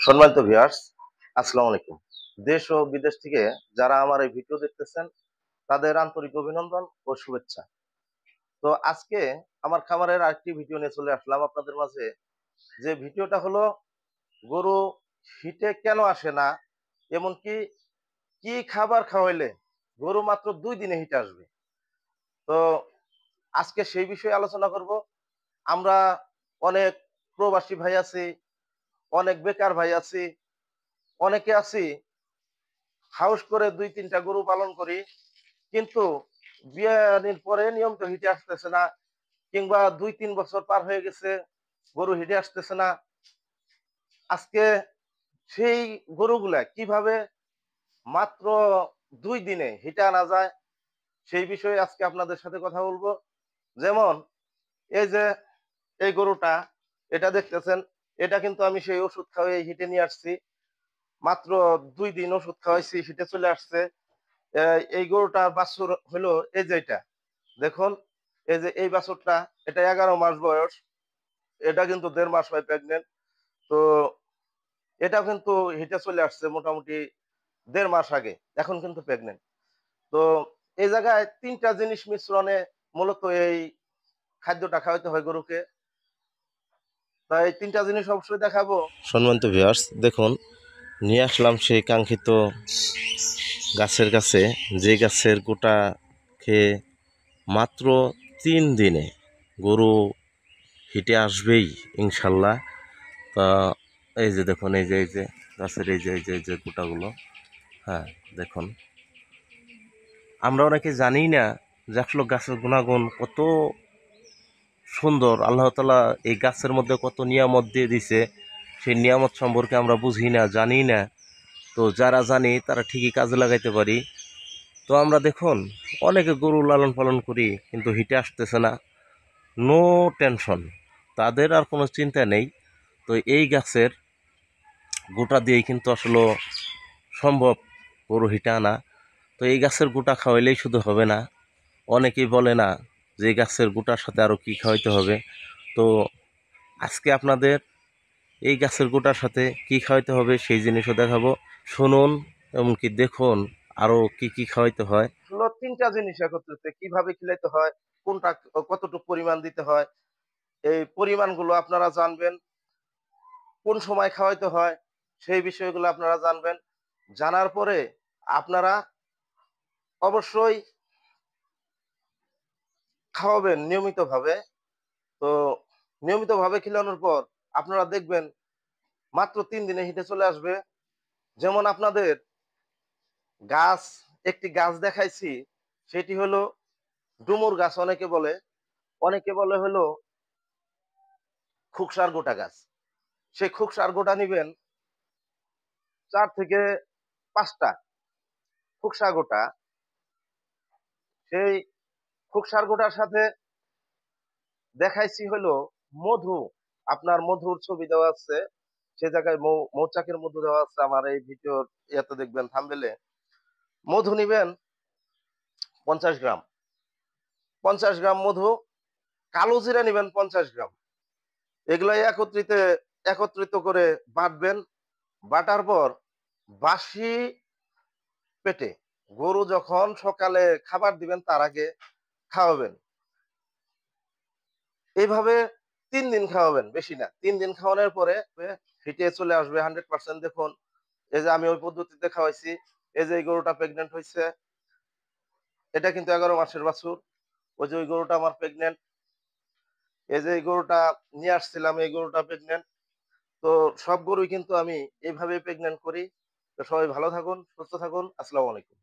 সম্মানিত ভিউয়ার্স, আসসালামু আলাইকুম। দেশ ও বিদেশ থেকে যারা আমার এই ভিডিও দেখতেছেন তাদের আন্তরিক অভিনন্দন ও শুভেচ্ছা। তো আজকে আমার খামারের আরেকটি ভিডিও নিয়ে চলে আসলাম আপনাদের মাঝে। যে ভিডিওটা হলো গরু হিটে কেন আসে না, এমনকি কি খাবার খাওয়াইলে গরু মাত্র ২ দিনে হিটে আসবে। তো আজকে সেই বিষয়ে আলোচনা করব। আমরা অনেক প্রবাসী ভাই আছি, অনেক বেকার ভাই আছি, অনেকে আছি হাউস করে ২-৩টা গরু পালন করি, কিন্তু বিয়ানির পরে নিয়মিত হিটে আসতেছে না, কিংবা ২-৩ বছর পার হয়ে গেছে গরু হিটে আসতেছে না। আজকে সেই গরুগুলা কিভাবে মাত্র ২ দিনে হিটে আনা যায় সেই বিষয়ে আজকে আপনাদের সাথে কথা বলবো। যেমন এই যে এই গরুটা, এটা দেখতেছেন, এটা কিন্তু আমি সেই ওষুধ খাওয়াই হিটে নিয়ে আসছি। মাত্র ২ দিন ওষুধ খাওয়াইছি, হিটে চলে আসছে। এই গরুটার বাছুর হলো এই যে এটা দেখুন, এই যে এই বাছুরটা, এটা ১১ মাস বয়স। এটা কিন্তু ১.৫ মাস হয় প্রেগনেন্ট। তো এটা কিন্তু হিটে চলে আসছে মোটামুটি ১.৫ মাস আগে, এখন কিন্তু প্রেগনেন্ট। তো এই জায়গায় ৩টা জিনিস মিশ্রণে মূলত এই খাদ্যটা খাওয়াইতে হয় গরুকে। তাই ৩টা জিনিস অবশ্যই দেখাবো। সম্মানিত ভিউয়ার্স, দেখুন নিয়ে আসলাম সেই কাঙ্ক্ষিত গাছের কাছে, যে গাছের গোটা খেয়ে মাত্র ৩ দিনে গরু হিটে আসবেই ইনশাল্লাহ। তা এই যে দেখুন, এই যে গাছের এই যে গোটাগুলো, হ্যাঁ দেখুন। আমরা অনেকে জানি না যে আসলে গাছের গুণাগুণ কত সুন্দর। আল্লাহ তাআলা এই গাছের মধ্যে কত নিয়ামত দিয়ে দিছে, সেই নিয়ামত সম্পর্কে আমরা বুঝি না, জানি না। তো যারা জানি তারা ঠিকই কাজে লাগাইতে পারি। তো আমরা দেখুন অনেকে গরু লালন পালন করি, কিন্তু হিটে আসতেছে না। নো টেনশন, তাদের আর কোনো চিন্তা নেই। তো এই গাছের গোটা দিয়েই কিন্তু আসলে সম্ভব গরু হিটে আনা। তো এই গাছের গোটা খাওয়াইলেই শুধু হবে না, অনেকেই বলে না যে এই গাছের গোটার সাথে আরও কী খাওয়াইতে হবে। তো আজকে আপনাদের এই গাছের গোটার সাথে কী খাওয়াইতে হবে সেই জিনিসও দেখাবো। শুনুন, এমনকি দেখুন আরও কি কি খাওয়াইতে হয়। ৩টা জিনিস একত্রিত কিভাবে খিলাইতে হয়, কোনটা কতটুকু পরিমাণ দিতে হয়, এই পরিমাণগুলো আপনারা জানবেন। কোন সময় খাওয়াইতে হয় সেই বিষয়গুলো আপনারা জানবেন। জানার পরে আপনারা অবশ্যই খাওয়াবেন নিয়মিতভাবে। তো নিয়মিতভাবে খিলানোর পর আপনারা দেখবেন মাত্র ৩ দিনে হিটে চলে আসবে। যেমন আপনাদের গাছ, একটি গাছ দেখাইছি, সেটি হলো ডুমুর গাছ অনেকে বলে, অনেকে বলে হলো খুকসার গোটা গাছ। সেই খুকসার গোটা নিবেন ৪ থেকে ৫ টা খুকসা গোটা। সেই খুকসার গোটার সাথে দেখাইছি হলো মধু। আপনার মধুর ছবি দেওয়া আছে, সে জায়গায় মৌচাকের মধু দেওয়া আছে আমার এই ভিডিওর ইয়াতে দেখবেন, থাম্বনেলে। মধু নিবেন ৫০ গ্রাম, ৫০ গ্রাম মধু। কালো জিরা নিবেন ৫০ গ্রাম। এগুলাই একত্রিত করে বাটবেন। বাটার পর বাসি পেটে গরু যখন সকালে খাবার দিবেন তার আগে খাওয়াবেন। এইভাবে ৩ দিন খাওয়াবেন, বেশি না। ৩ দিন খাওয়ানোর পরে হিটে চলে আসবে 100%। দেখুন, এই যে আমি ওই পদ্ধতিতে খাওয়াইছি। এই যে এই গরুটা প্রেগনেন্ট হইছে, এটা কিন্তু ১১ মাসের বাছুর। ওই যে ওই গরুটা আমার প্রেগনেন্ট। এই যে এই গরুটা নিয়ে আসছিলাম, এই গরুটা প্রেগনেন্ট। তো সব গরুই কিন্তু আমি এইভাবে প্রেগনেন্ট করি। তো সবাই ভালো থাকুন, সুস্থ থাকুন। আসসালামু আলাইকুম।